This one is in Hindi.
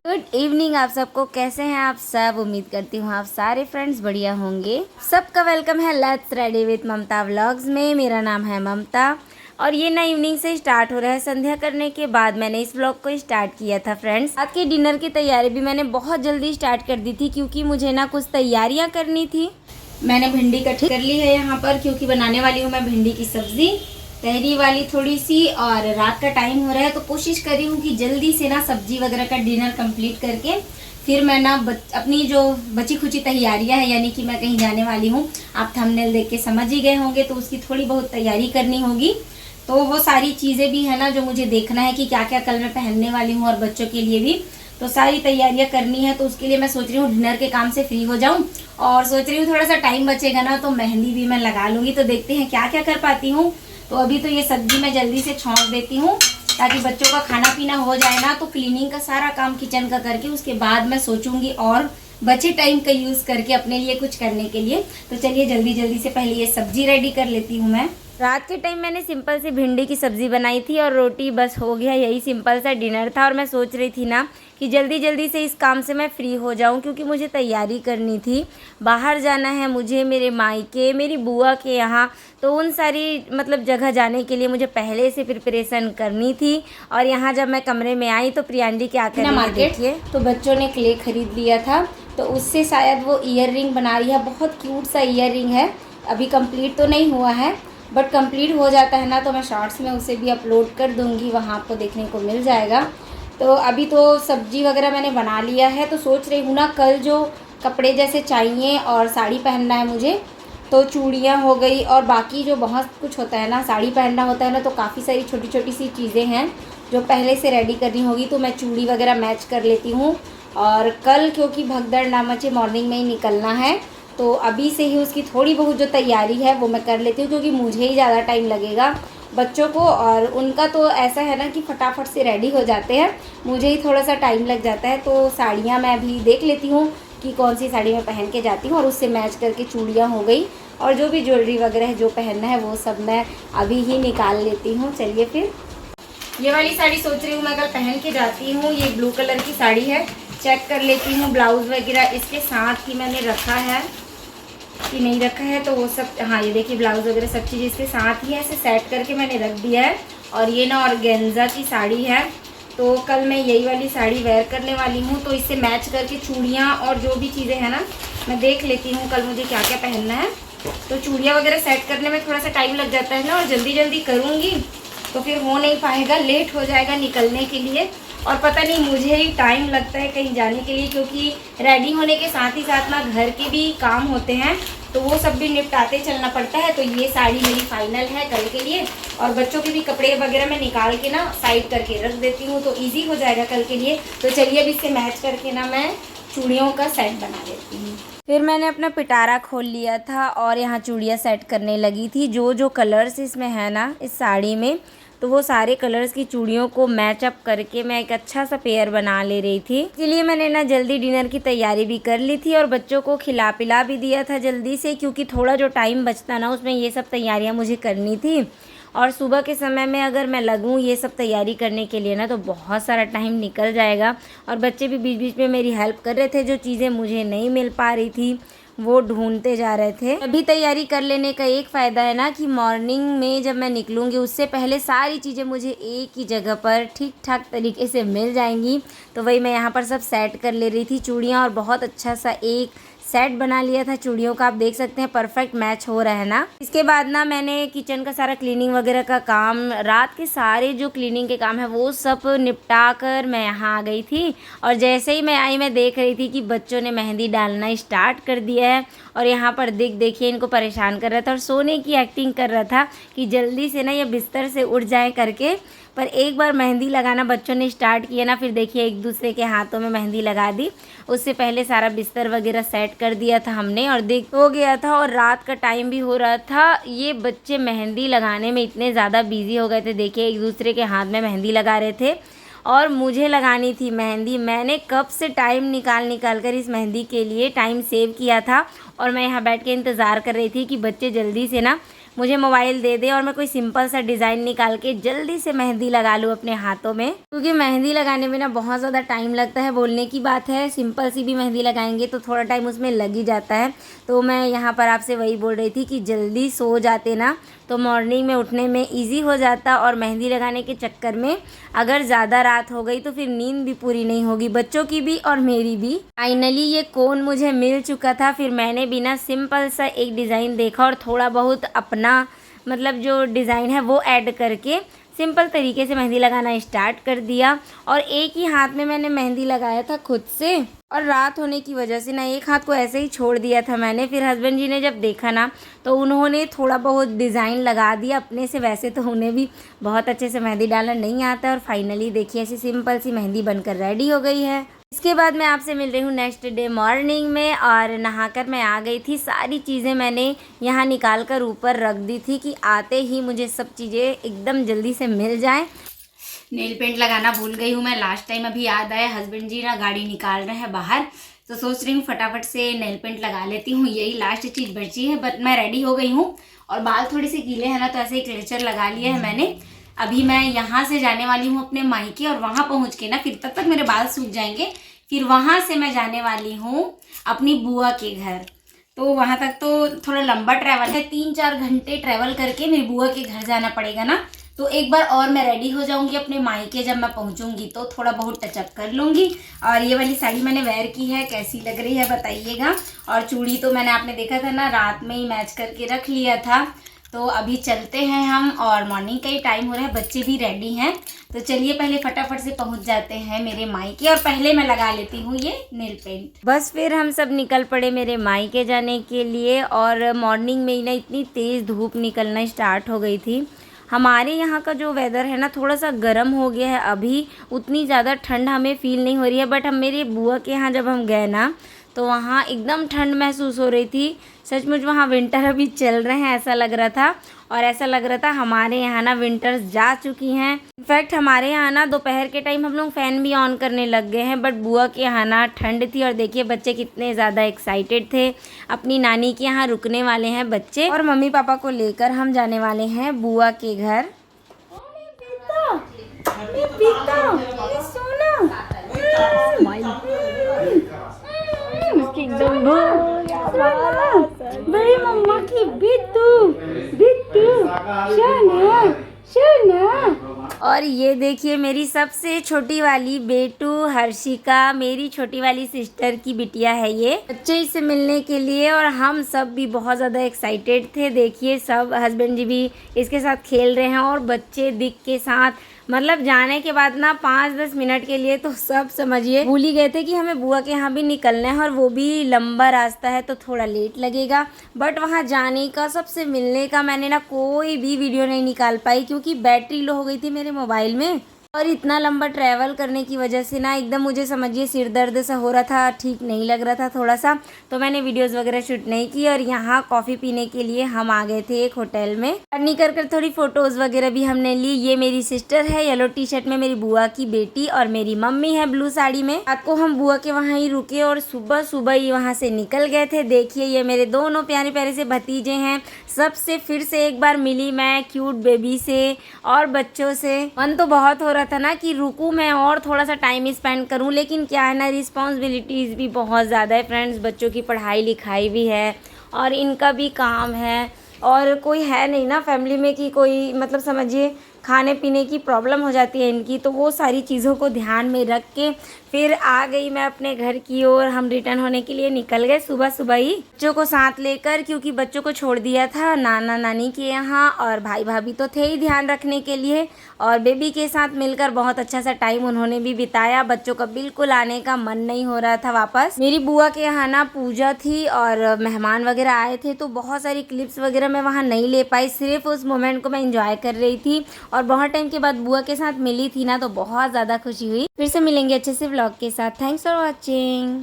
गुड इवनिंग आप सबको। कैसे हैं आप सब? उम्मीद करती हूँ आप सारे फ्रेंड्स बढ़िया होंगे। सबका वेलकम है let's ready with Mamta vlogs में। मेरा नाम है ममता और ये नई इवनिंग से स्टार्ट हो रहा है। संध्या करने के बाद मैंने इस व्लॉग को स्टार्ट किया था फ्रेंड्स। आज के डिनर की तैयारी भी मैंने बहुत जल्दी स्टार्ट कर दी थी क्योंकि मुझे ना कुछ तैयारियाँ करनी थी। मैंने भिंडी कट कर ली है यहाँ पर क्योंकि बनाने वाली हूँ मैं भिंडी की सब्ज़ी, तहरी वाली थोड़ी सी। और रात का टाइम हो रहा है तो कोशिश कर रही हूँ कि जल्दी से ना सब्जी वगैरह का डिनर कंप्लीट करके फिर मैं ना अपनी जो बची खुची तैयारियां है, यानी कि मैं कहीं जाने वाली हूँ, आप थंबनेल देख के समझ ही गए होंगे, तो उसकी थोड़ी बहुत तैयारी करनी होगी। तो वो सारी चीज़ें भी है ना जो मुझे देखना है कि क्या क्या कल मैं पहनने वाली हूँ और बच्चों के लिए भी तो सारी तैयारियां करनी है। तो उसके लिए मैं सोच रही हूँ डिनर के काम से फ्री हो जाऊँ और सोच रही हूँ थोड़ा सा टाइम बचेगा ना तो मेहंदी भी मैं लगा लूँगी। तो देखते हैं क्या क्या कर पाती हूँ। तो अभी तो ये सब्जी मैं जल्दी से छौंक देती हूँ ताकि बच्चों का खाना पीना हो जाए ना, तो क्लीनिंग का सारा काम किचन का करके उसके बाद मैं सोचूंगी और बचे टाइम का यूज़ करके अपने लिए कुछ करने के लिए। तो चलिए जल्दी जल्दी से पहले ये सब्जी रेडी कर लेती हूँ मैं। रात के टाइम मैंने सिंपल सी भिंडी की सब्ज़ी बनाई थी और रोटी, बस हो गया। यही सिंपल सा डिनर था और मैं सोच रही थी ना कि जल्दी जल्दी से इस काम से मैं फ्री हो जाऊं क्योंकि मुझे तैयारी करनी थी। बाहर जाना है मुझे, मेरे मायके, मेरी बुआ के यहाँ, तो उन सारी जगह जाने के लिए मुझे पहले से प्रिपरेशन करनी थी। और यहाँ जब मैं कमरे में आई तो प्रियांडी क्या कर रही है देखिए। तो बच्चों ने क्ले खरीद लिया था तो उससे शायद वो ईयर रिंग बना रही है। बहुत क्यूट सा ईयर रिंग है, अभी कंप्लीट तो नहीं हुआ है बट कंप्लीट हो जाता है ना तो मैं शॉर्ट्स में उसे भी अपलोड कर दूंगी, वहाँ आपको देखने को मिल जाएगा। तो अभी तो सब्जी वगैरह मैंने बना लिया है तो सोच रही हूँ ना कल जो कपड़े जैसे चाहिए और साड़ी पहनना है मुझे, तो चूड़ियाँ हो गई और बाकी जो बहुत कुछ होता है ना, साड़ी पहनना होता है ना, तो काफ़ी सारी छोटी छोटी सी चीज़ें हैं जो पहले से रेडी करनी होगी। तो मैं चूड़ी वगैरह मैच कर लेती हूँ और कल क्योंकि भगदड़ ना मचे मॉर्निंग में ही निकलना है तो अभी से ही उसकी थोड़ी बहुत जो तैयारी है वो मैं कर लेती हूँ क्योंकि मुझे ही ज़्यादा टाइम लगेगा बच्चों को। और उनका तो ऐसा है ना कि फटाफट से रेडी हो जाते हैं, मुझे ही थोड़ा सा टाइम लग जाता है। तो साड़ियाँ मैं अभी देख लेती हूँ कि कौन सी साड़ी मैं पहन के जाती हूँ और उससे मैच करके चूड़ियाँ हो गई और जो भी ज्वेलरी वगैरह है जो पहनना है वो सब मैं अभी ही निकाल लेती हूँ। चलिए फिर ये वाली साड़ी सोच रही हूँ मैं कल पहन के जाती हूँ। ये ब्लू कलर की साड़ी है, चेक कर लेती हूँ ब्लाउज़ वगैरह इसके साथ ही मैंने रखा है कि नहीं रखा है। तो वो सब, हाँ ये देखिए ब्लाउज़ वगैरह सब चीज़ इसके साथ ही है, ऐसे सेट करके मैंने रख दिया है। और ये ना ऑर्गेन्जा की साड़ी है तो कल मैं यही वाली साड़ी वेयर करने वाली हूँ। तो इससे मैच करके चूड़ियाँ और जो भी चीज़ें हैं ना मैं देख लेती हूँ कल मुझे क्या क्या पहनना है। तो चूड़ियाँ वगैरह सेट करने में थोड़ा सा टाइम लग जाता है ना, और जल्दी जल्दी करूँगी तो फिर हो नहीं पाएगा, लेट हो जाएगा निकलने के लिए। और पता नहीं मुझे ही टाइम लगता है कहीं जाने के लिए क्योंकि रेडी होने के साथ ही साथ ना घर के भी काम होते हैं तो वो सब भी निपटाते चलना पड़ता है। तो ये साड़ी मेरी फाइनल है कल के लिए और बच्चों के भी कपड़े वगैरह मैं निकाल के ना साइड करके रख देती हूँ तो इजी हो जाएगा कल के लिए। तो चलिए अब इससे मैच करके ना मैं चूड़ियों का सेट बना देती हूँ। फिर मैंने अपना पिटारा खोल लिया था और यहाँ चूड़ियाँ सेट करने लगी थी। जो जो कलर्स इसमें है ना इस साड़ी में, तो वो सारे कलर्स की चूड़ियों को मैचअप करके मैं एक अच्छा सा पेयर बना ले रही थी। इसलिए मैंने ना जल्दी डिनर की तैयारी भी कर ली थी और बच्चों को खिला पिला भी दिया था जल्दी से क्योंकि थोड़ा जो टाइम बचता ना उसमें ये सब तैयारियाँ मुझे करनी थी। और सुबह के समय में अगर मैं लगूँ ये सब तैयारी करने के लिए ना तो बहुत सारा टाइम निकल जाएगा। और बच्चे भी बीच बीच में मेरी हेल्प कर रहे थे, जो चीज़ें मुझे नहीं मिल पा रही थी वो ढूंढते जा रहे थे। अभी तैयारी कर लेने का एक फ़ायदा है ना कि मॉर्निंग में जब मैं निकलूँगी उससे पहले सारी चीज़ें मुझे एक ही जगह पर ठीक ठाक तरीके से मिल जाएंगी। तो वही मैं यहाँ पर सब सेट कर ले रही थी चूड़ियाँ और बहुत अच्छा सा एक सेट बना लिया था चूड़ियों का। आप देख सकते हैं परफेक्ट मैच हो रहा है ना। इसके बाद ना मैंने किचन का सारा क्लीनिंग वगैरह का काम, रात के सारे जो क्लीनिंग के काम है वो सब निपटा कर मैं यहाँ आ गई थी। और जैसे ही मैं आई मैं देख रही थी कि बच्चों ने मेहंदी डालना स्टार्ट कर दिया है और यहाँ पर देखिए इनको परेशान कर रहा था और सोने की एक्टिंग कर रहा था कि जल्दी से ना ये बिस्तर से उठ जाए करके। पर एक बार मेहंदी लगाना बच्चों ने स्टार्ट किया ना, फिर देखिए एक दूसरे के हाथों में मेहंदी लगा दी। उससे पहले सारा बिस्तर वगैरह सेट कर दिया था हमने और देख हो गया था और रात का टाइम भी हो रहा था। ये बच्चे मेहंदी लगाने में इतने ज़्यादा बिजी हो गए थे, देखिए एक दूसरे के हाथ में मेहंदी लगा रहे थे और मुझे लगानी थी मेहंदी। मैंने कब से टाइम निकाल कर इस मेहंदी के लिए टाइम सेव किया था और मैं यहाँ बैठ के इंतज़ार कर रही थी कि बच्चे जल्दी से ना मुझे मोबाइल दे दे और मैं कोई सिंपल सा डिज़ाइन निकाल के जल्दी से मेहंदी लगा लूँ अपने हाथों में, क्योंकि मेहंदी लगाने में ना बहुत ज़्यादा टाइम लगता है। बोलने की बात है, सिंपल सी भी मेहंदी लगाएंगे तो थोड़ा टाइम उसमें लग ही जाता है। तो मैं यहाँ पर आपसे वही बोल रही थी कि जल्दी सो जाते ना तो मॉर्निंग में उठने में ईजी हो जाता, और मेहंदी लगाने के चक्कर में अगर ज़्यादा रात हो गई तो फिर नींद भी पूरी नहीं होगी, बच्चों की भी और मेरी भी। फाइनली ये कोन मुझे मिल चुका था। फिर मैंने भी ना सिंपल सा एक डिज़ाइन देखा और थोड़ा बहुत अपना मतलब जो डिज़ाइन है वो ऐड करके सिंपल तरीके से मेहंदी लगाना स्टार्ट कर दिया। और एक ही हाथ में मैंने मेहंदी लगाया था खुद से, और रात होने की वजह से ना एक हाथ को ऐसे ही छोड़ दिया था मैंने। फिर हस्बैंड जी ने जब देखा ना तो उन्होंने थोड़ा बहुत डिज़ाइन लगा दिया अपने से। वैसे तो उन्हें भी बहुत अच्छे से मेहंदी डालना नहीं आता है। और फाइनली देखिए ऐसी सिंपल सी मेहंदी बनकर रेडी हो गई है। इसके बाद मैं आपसे मिल रही हूँ नेक्स्ट डे मॉर्निंग में, और नहाकर मैं आ गई थी। सारी चीज़ें मैंने यहाँ निकाल कर ऊपर रख दी थी कि आते ही मुझे सब चीज़ें एकदम जल्दी से मिल जाएं। नेल पेंट लगाना भूल गई हूँ मैं लास्ट टाइम, अभी याद आया। हस्बैंड जी ना गाड़ी निकाल रहे हैं बाहर, तो सोच रही हूँ फटाफट से नेल पेंट लगा लेती हूँ। यही लास्ट चीज़ बची है, बट मैं रेडी हो गई हूँ। और बाल थोड़े से गीले हैं ना, तो ऐसे ही क्लेचर लगा लिया है मैंने। अभी मैं यहाँ से जाने वाली हूँ अपने मायके, और वहाँ पहुँच के ना फिर तब तक मेरे बाल सूख जाएंगे। फिर वहाँ से मैं जाने वाली हूँ अपनी बुआ के घर। तो वहाँ तक तो थोड़ा लंबा ट्रैवल है, 3-4 घंटे ट्रैवल करके मेरी बुआ के घर जाना पड़ेगा ना। तो एक बार और मैं रेडी हो जाऊंगी अपने मायके। जब मैं पहुंचूंगी तो थोड़ा बहुत टचअप कर लूँगी। और ये वाली साड़ी मैंने वेयर की है, कैसी लग रही है बताइएगा। और चूड़ी तो मैंने आपने देखा था ना, रात में ही मैच करके रख लिया था। तो अभी चलते हैं हम, और मॉर्निंग का ही टाइम हो रहा है, बच्चे भी रेडी हैं। तो चलिए पहले फटाफट से पहुंच जाते हैं मेरे मायके, और पहले मैं लगा लेती हूँ ये नेल पेंट। बस फिर हम सब निकल पड़े मेरे मायके जाने के लिए। और मॉर्निंग में ही ना इतनी तेज़ धूप निकलना स्टार्ट हो गई थी। हमारे यहाँ का जो वेदर है ना थोड़ा सा गर्म हो गया है, अभी उतनी ज़्यादा ठंड हमें फ़ील नहीं हो रही है। बट हम मेरे बुआ के यहाँ जब हम गए ना तो वहाँ एकदम ठंड महसूस हो रही थी। सचमुच वहाँ विंटर अभी चल रहे हैं ऐसा लग रहा था। और ऐसा लग रहा था हमारे यहाँ ना विंटर्स जा चुकी हैं। इनफैक्ट हमारे यहाँ ना दोपहर के टाइम हम लोग फ़ैन भी ऑन करने लग गए हैं। बट बुआ के यहाँ ना ठंड थी। और देखिए बच्चे कितने ज़्यादा एक्साइटेड थे। अपनी नानी के यहाँ रुकने वाले हैं बच्चे, और मम्मी पापा को लेकर हम जाने वाले हैं बुआ के घर। बड़ी मम्मा की बिट्टू बिट्टू सोना सोना। और ये देखिए मेरी सबसे छोटी वाली बेटू हर्षिका, मेरी छोटी वाली सिस्टर की बिटिया है ये। बच्चे इससे मिलने के लिए, और हम सब भी बहुत ज़्यादा एक्साइटेड थे। देखिए सब हस्बैंड जी भी इसके साथ खेल रहे हैं, और बच्चे दिख के साथ मतलब जाने के बाद ना 5-10 मिनट के लिए तो सब समझिए भूल ही गए थे कि हमें बुआ के यहाँ भी निकलना है, और वो भी लंबा रास्ता है तो थोड़ा लेट लगेगा। बट वहाँ जाने का सबसे मिलने का मैंने ना कोई भी वीडियो नहीं निकाल पाई, क्योंकि बैटरी लो हो गई थी मेरे मोबाइल में। और इतना लंबा ट्रैवल करने की वजह से ना एकदम मुझे समझिए सिर दर्द सा हो रहा था, ठीक नहीं लग रहा था थोड़ा सा। तो मैंने वीडियोस वगैरह शूट नहीं की। और यहाँ कॉफ़ी पीने के लिए हम आ गए थे एक होटल में। अर्नी कर थोड़ी फ़ोटोज़ वगैरह भी हमने ली। ये मेरी सिस्टर है येलो टी शर्ट में, मेरी बुआ की बेटी, और मेरी मम्मी है ब्लू साड़ी में। रात को हम बुआ के वहाँ ही रुके और सुबह सुबह ही वहाँ से निकल गए थे। देखिए ये मेरे दोनों प्यारे प्यारे से भतीजे हैं। सबसे फिर से एक बार मिली मैं क्यूट बेबी से और बच्चों से। मन तो बहुत हो रहा था ना कि रुकूं मैं और थोड़ा सा टाइम स्पेंड करूं, लेकिन क्या है ना रिस्पॉन्सिबिलिटीज़ भी बहुत ज़्यादा है फ्रेंड्स। बच्चों की पढ़ाई लिखाई भी है और इनका भी काम है, और कोई है नहीं ना फैमिली में कि कोई मतलब समझिए खाने पीने की प्रॉब्लम हो जाती है इनकी। तो वो सारी चीज़ों को ध्यान में रख के फिर आ गई मैं अपने घर की ओर। हम रिटर्न होने के लिए निकल गए सुबह सुबह ही बच्चों को साथ लेकर, क्योंकि बच्चों को छोड़ दिया था नाना नानी के यहाँ, और भाई भाभी तो थे ही ध्यान रखने के लिए। और बेबी के साथ मिलकर बहुत अच्छा सा टाइम उन्होंने भी बिताया। बच्चों का बिल्कुल आने का मन नहीं हो रहा था वापस। मेरी बुआ के यहाँ ना पूजा थी और मेहमान वगैरह आए थे, तो बहुत सारी क्लिप्स वगैरह मैं वहाँ नहीं ले पाई। सिर्फ उस मोमेंट को मैं इंजॉय कर रही थी, और बहुत टाइम के बाद बुआ के साथ मिली थी ना, तो बहुत ज़्यादा खुशी हुई। फिर से मिलेंगे अच्छे से व्लॉग के साथ। Thanks for watching.